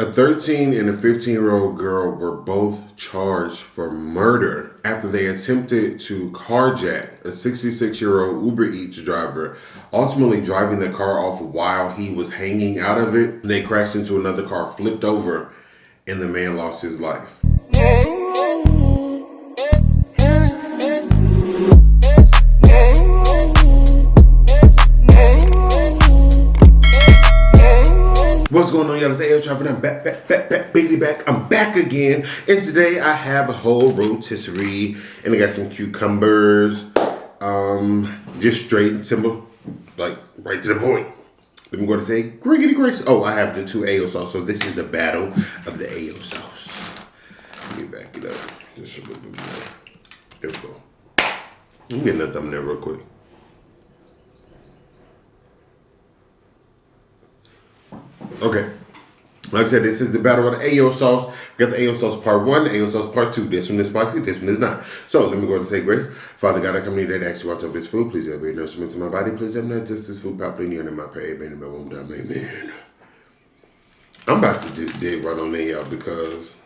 A 13 and a 15-year-old girl were both charged for murder after they attempted to carjack a 66-year-old Uber Eats driver, ultimately driving the car off while he was hanging out of it. They crashed into another car, flipped over, and the man lost his life. What's going on, y'all? It's AyooTravv, and I'm back, biggity back. I'm back again, and today I have a whole rotisserie, and I got some cucumbers, just straight and simple, like right to the point. I'm going to say, griggity gricks. Oh, I have the 2 Ayoosauce, so this is the battle of the Ayoosauce. Let me back it up just a little bit more. There we go. I'm getting a thumbnail real quick. Okay, like I said, this is the battle of the Ayoosauce. We got the Ayoosauce part 1, the Ayoosauce part 2. This one is spicy, this one is not. So let me go ahead and say grace. Father God, I come to you today to ask you out of this food. Please help me nourishment to my body. Please help me not just this food properly in the end of my prayer. Amen. My womb down. Amen. I'm about to just dig right on there, y'all, because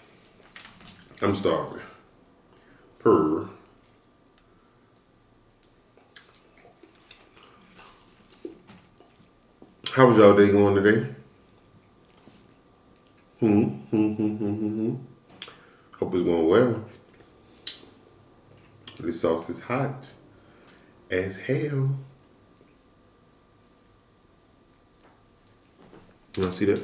I'm starving. Purr. How was y'all day going today? Hope it's going well. This sauce is hot as hell. Y'all see that?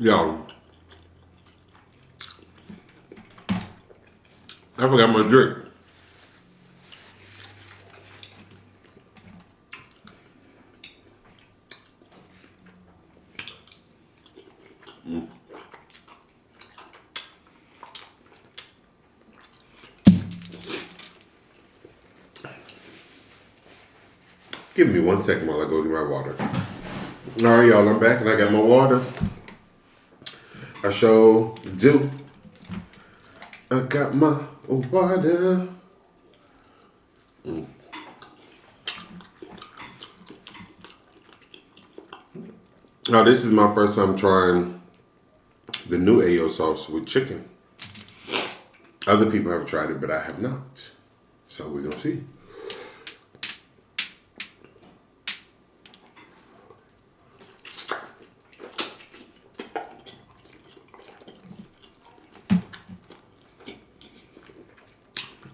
Yo, I forgot my drink. Give me 1 second while I go get my water. All right, y'all, I'm back and I got my water. I sure do. I got my water. Now, this is my first time trying the new Ayoosauce with chicken. Other people have tried it, but I have not. So we're going to see.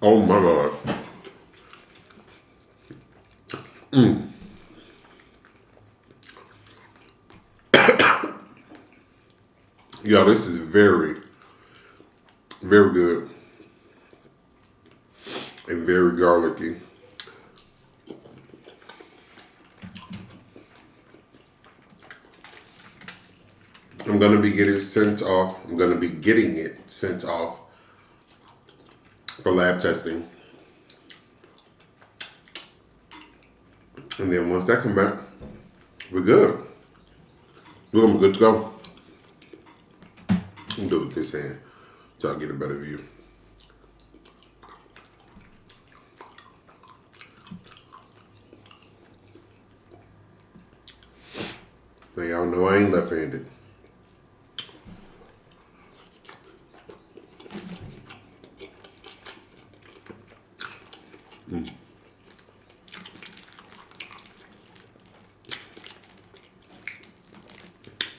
Oh my God. Yo, this is very, very good. And very garlicky. I'm going to be getting it sent off for lab testing. And then once that comes back, we're good. We're gonna be good to go. I'm do it with this hand so I'll get a better view. Now y'all know I ain't left-handed.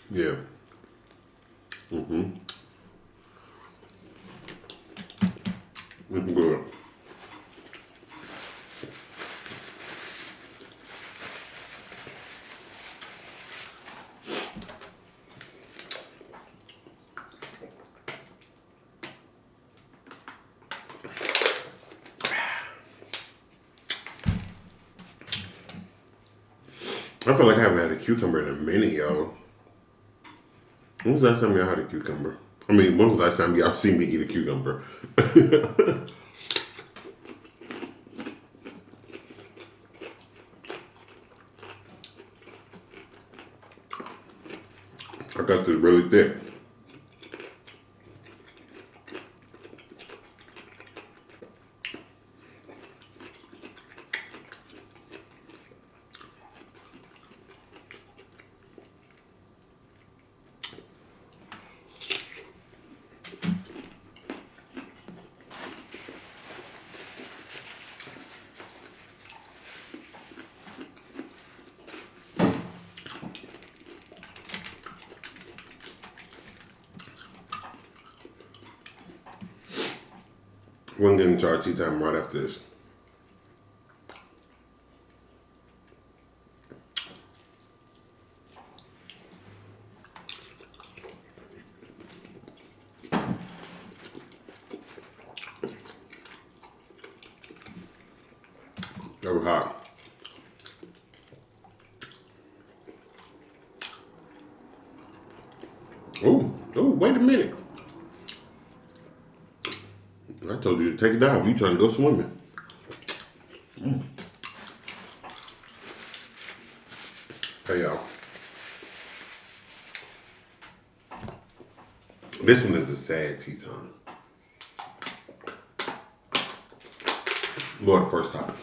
Yeah. Looking good. I feel like I haven't had a cucumber in a minute, y'all. When was the last time y'all had a cucumber? I mean, when was the last time y'all seen me eat a cucumber? I got this really thick. We're gonna get into our tea time right after this. That was hot. Oh, wait a minute. I told you to take a dive. You trying to go swimming. Hey, y'all. This one is a sad tea time. Well, the first time.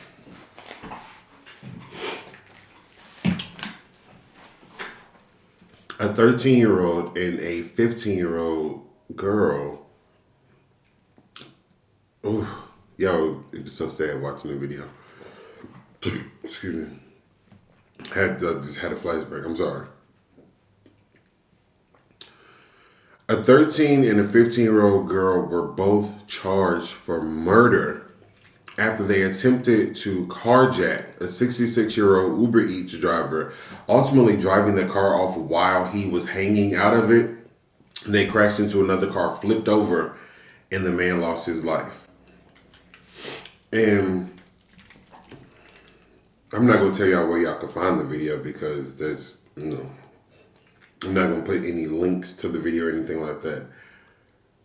A 13-year-old and a 15-year-old girl. Oh, yo, it was so sad watching the video. Excuse me. Just had a flashback. I'm sorry. A 13 and a 15-year-old girl were both charged for murder after they attempted to carjack a 66-year-old Uber Eats driver, ultimately driving the car off while he was hanging out of it. They crashed into another car, flipped over, and the man lost his life. And I'm not going to tell y'all where y'all can find the video because that's, I'm not going to put any links to the video or anything like that.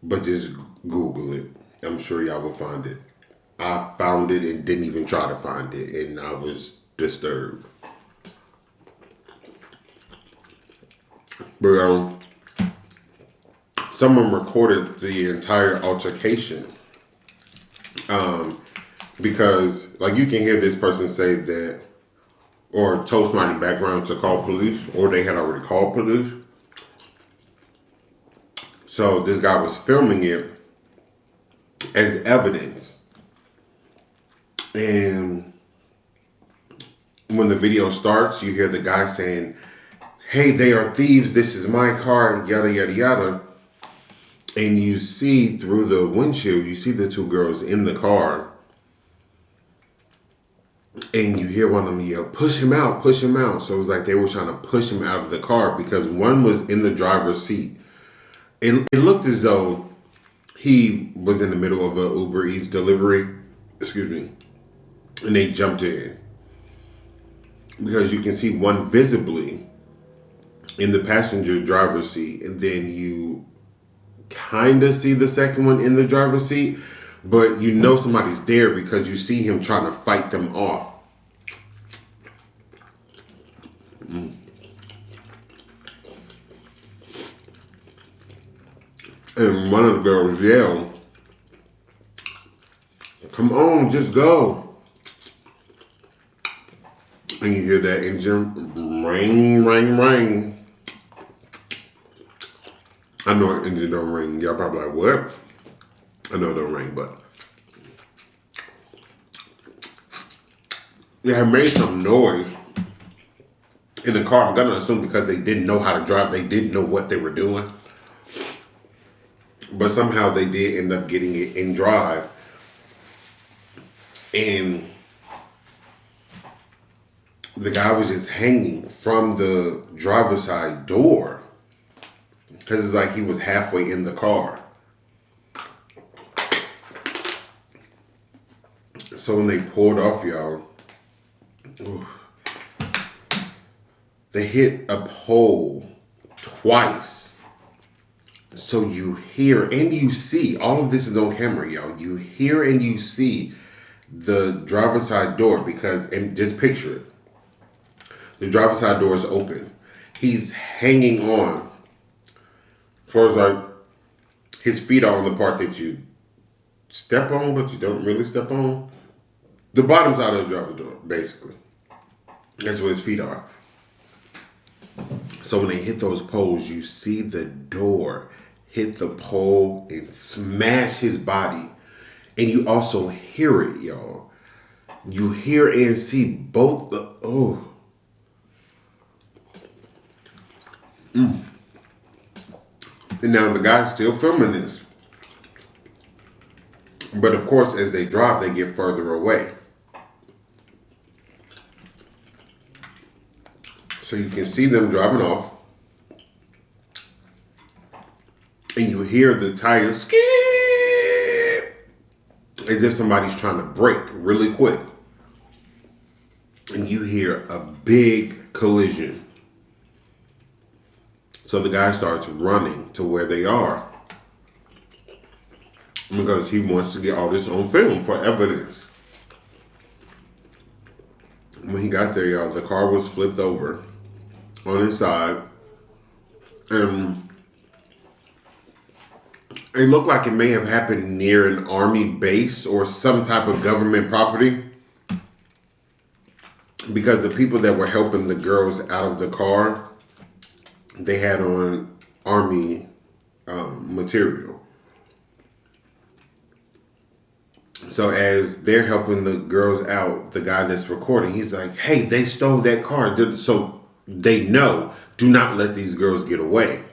But just Google it. I'm sure y'all will find it. I found it and didn't even try to find it, and I was disturbed. But someone recorded the entire altercation. Because, like, you can hear this person say that, or tell somebody background to call police, or they had already called police. So this guy was filming it as evidence. And when the video starts, you hear the guy saying, "Hey, they are thieves. This is my car," yada, yada, yada. And you see through the windshield, you see the two girls in the car. And you hear one of them yell, "Push him out, push him out." So it was like they were trying to push him out of the car because one was in the driver's seat. It looked as though he was in the middle of a Uber Eats delivery. Excuse me. And they jumped in. Because you can see one visibly in the passenger driver's seat. And then you kind of see the second one in the driver's seat. But you know somebody's there because you see him trying to fight them off. And one of the girls yelled, "Come on, just go." And you hear that engine ring, ring, ring. I know an engine don't ring. Y'all probably like, what? I know it don't ring, but they have made some noise in the car. I'm gonna assume because they didn't know how to drive. They didn't know what they were doing. But somehow they did end up getting it in drive. And the guy was just hanging from the driver's side door. Because it's like he was halfway in the car. So when they pulled off, y'all, They hit a pole twice. So you hear and you see, all of this is on camera, y'all. You hear and you see the driver's side door because, and just picture it. The driver's side door is open. He's hanging on. So it's like his feet are on the part that you step on, but you don't really step on. The bottom side of the driver's door, basically. That's where his feet are. So when they hit those poles, you see the door hit the pole and smash his body. And you also hear it, y'all. You hear and see both the, oh. And now the guy's still filming this. But of course, as they drive, they get further away. So you can see them driving off. And you hear the tires skip as if somebody's trying to brake really quick. And you hear a big collision. So the guy starts running to where they are because he wants to get all this on film for evidence. When he got there, y'all, the car was flipped over on its side. And it looked like it may have happened near an army base or some type of government property. Because the people that were helping the girls out of the car, they had on army material. So as they're helping the girls out, the guy that's recording, he's like, hey, they stole that car. So they know, do not let these girls get away.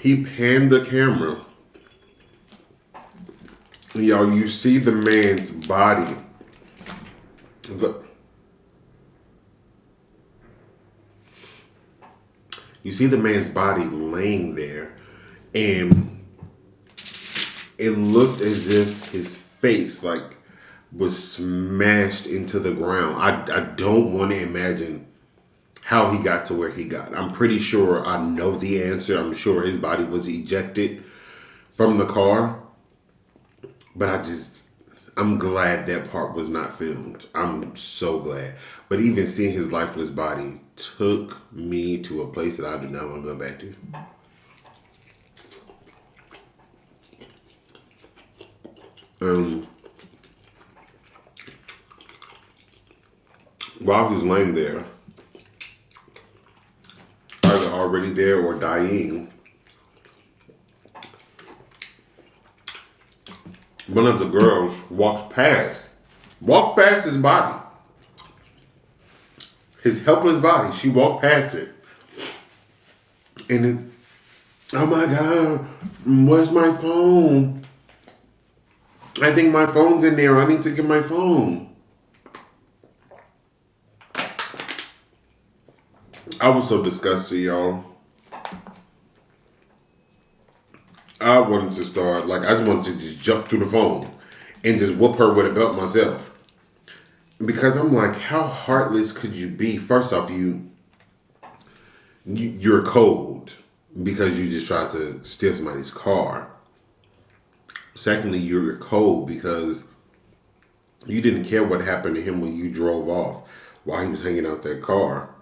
He panned the camera. Y'all, you see the man's body. You see the man's body laying there, and it looked as if his face was smashed into the ground. I don't want to imagine how he got to where he got. I'm pretty sure I know the answer. I'm sure his body was ejected from the car. But I'm glad that part was not filmed. I'm so glad. But even seeing his lifeless body took me to a place that I do not want to go back to. While he was laying there, either already there or dying, one of the girls walked past his body. His helpless body. She walked past it. And then, oh my God, where's my phone? I think my phone's in there. I need to get my phone. I was so disgusted, y'all. I wanted to start, I just wanted to just jump through the phone and just whoop her with a belt myself. Because I'm like, how heartless could you be? First off, you're cold because you just tried to steal somebody's car. Secondly, you're cold because you didn't care what happened to him when you drove off while he was hanging out that car.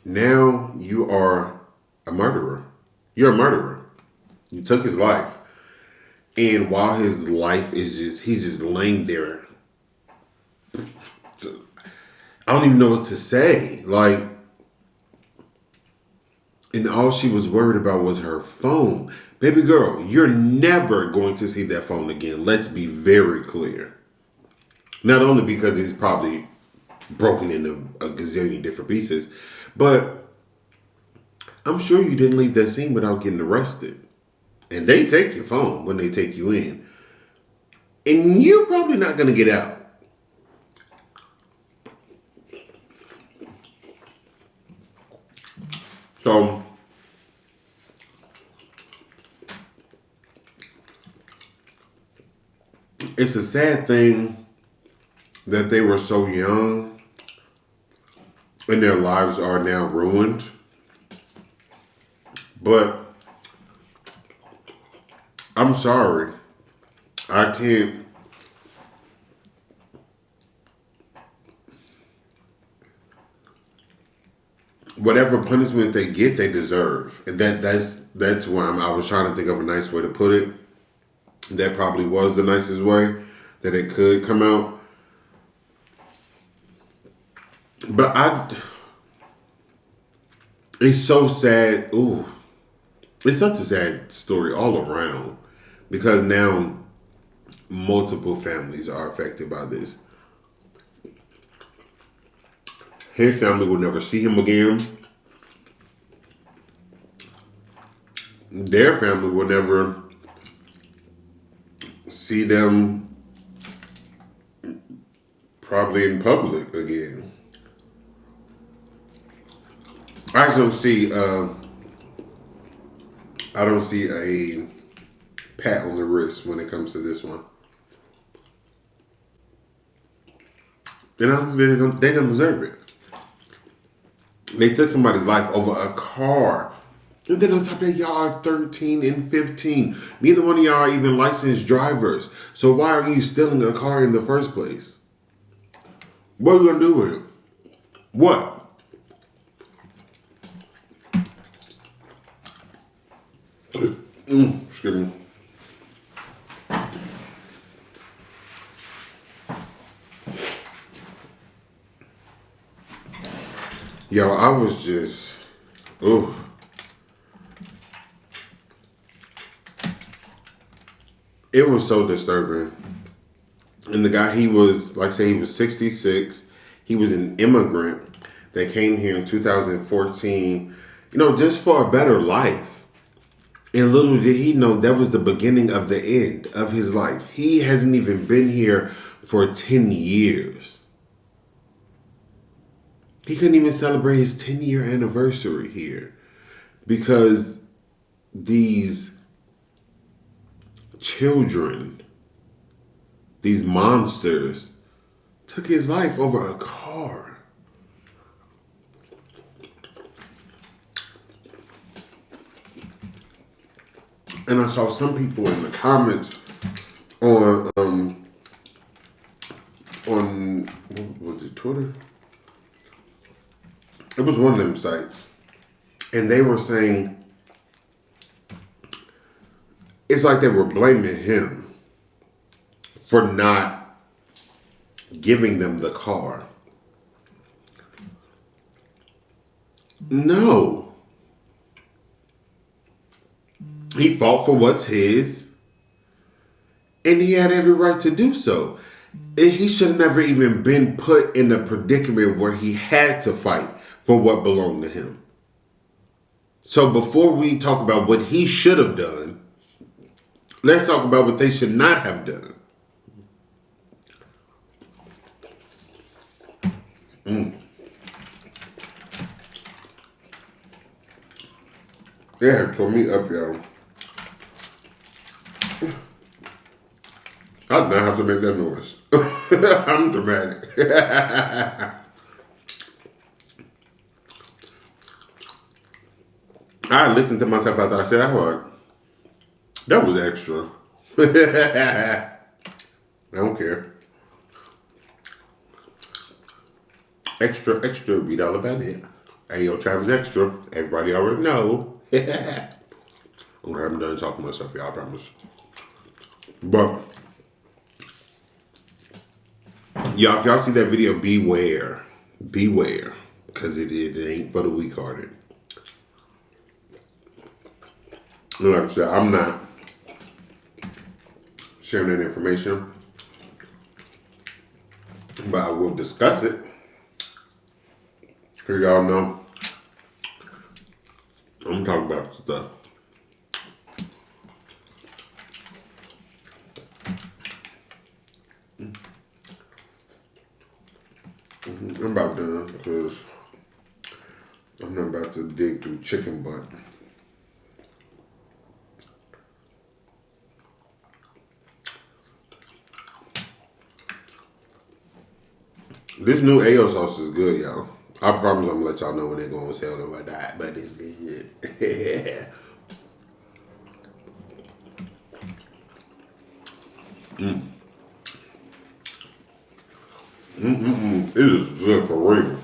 Now you are a murderer. You're a murderer. You took his life. And while his life is he's just laying there. I don't even know what to say. And all she was worried about was her phone. Baby girl, you're never going to see that phone again. Let's be very clear. Not only because it's probably broken into a gazillion different pieces, but I'm sure you didn't leave that scene without getting arrested. And they take your phone when they take you in. And you're probably not going to get out. So, it's a sad thing that they were so young and their lives are now ruined. But I'm sorry. I can't. Whatever punishment they get, they deserve. And that's where I was trying to think of a nice way to put it. That probably was the nicest way that it could come out. But it's so sad. Ooh, it's such a sad story all around because now multiple families are affected by this. His family will never see him again. Their family will never see them probably in public again. I just don't see a pat on the wrist when it comes to this one. And honestly, they don't deserve it. They took somebody's life over a car. And then on top of that, y'all are 13 and 15. Neither one of y'all are even licensed drivers. So why are you stealing a car in the first place? What are you going to do with it? What? Excuse me. Yo, I was just, ooh. It was so disturbing. And the guy, he was, like I say, he was 66. He was an immigrant that came here in 2014, just for a better life. And little did he know that was the beginning of the end of his life. He hasn't even been here for 10 years. He couldn't even celebrate his 10-year anniversary here because these children, these monsters, took his life over a car. And I saw some people in the comments on what was it, Twitter? It was one of them sites. And they were saying it's like they were blaming him for not giving them the car. No. He fought for what's his, and he had every right to do so. He should have never even been put in a predicament where he had to fight for what belonged to him. So before we talk about what he should have done, let's talk about what they should not have done. They have tore me up, y'all. I did not have to make that noise. I'm dramatic. I listened to myself after I said that word. That was extra. I don't care. Extra, extra, read all about it. AyooTravv is extra. Everybody already know. Okay, I'm done talking to myself, y'all, I promise. But, y'all, if y'all see that video, beware. Beware. Because it ain't for the weak-hearted. Like I said, I'm not sharing that information, but I will discuss it. So y'all know I'm talking about stuff. I'm about done because I'm not about to dig through chicken butt. This new Ayoosauce is good, y'all. I promise I'm gonna let y'all know when they go on sale and whatnot, but it's good. It is good for real.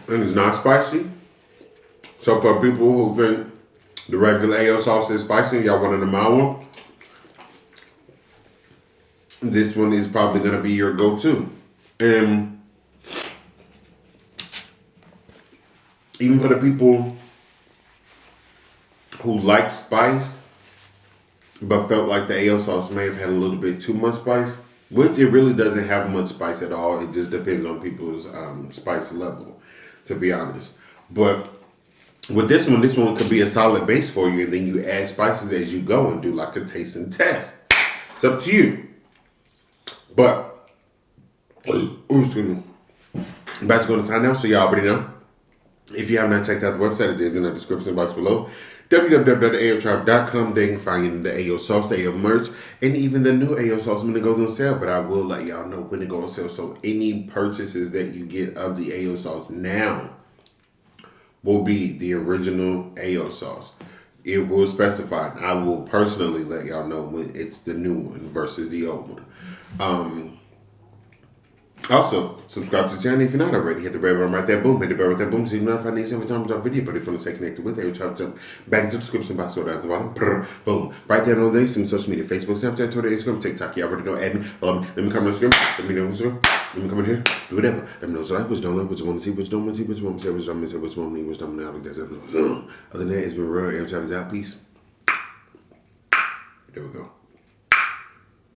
And it's not spicy. So for people who think the regular Ayoosauce is spicy, y'all want the mild one, this one is probably gonna be your go-to. And even for the people who like spice, but felt like the Ayoosauce may have had a little bit too much spice, which it really doesn't have much spice at all. It just depends on people's spice level, to be honest. But with this one could be a solid base for you, and then you add spices as you go and do like a taste and test. It's up to you. But, excuse me. I'm about to go to time now, so y'all already know. If you have not checked out the website, it is in the description box below. www.AyooTravv.com. They can find the Ayoosauce, the Ayo merch, and even the new Ayoosauce when it goes on sale. But I will let y'all know when it goes on sale. So any purchases that you get of the Ayoosauce now will be the original Ayoosauce. It will specify. I will personally let y'all know when it's the new one versus the old one. Also, subscribe to the channel if you're not already. Hit the bell button right there. Boom. Hit the bell right there. Boom. So you know if I need every time I drop a video. But if you want to stay connected with AyooTravv, jump back into the description box. So down at the bottom. Boom. Right there on there. Some social media. Facebook, Snapchat, Twitter, Instagram, TikTok. You already know. Add me. Follow me. Let me come on Instagram. Let me know on Instagram. Let me come in here. Do whatever. Let me know what you like, what you don't like, what you want to see, what you don't want to see, what you want to say, what you don't want to say, what you want to need, what you don't want to know. Other than that, it's been real. AyooTravv is out. Peace. There we go.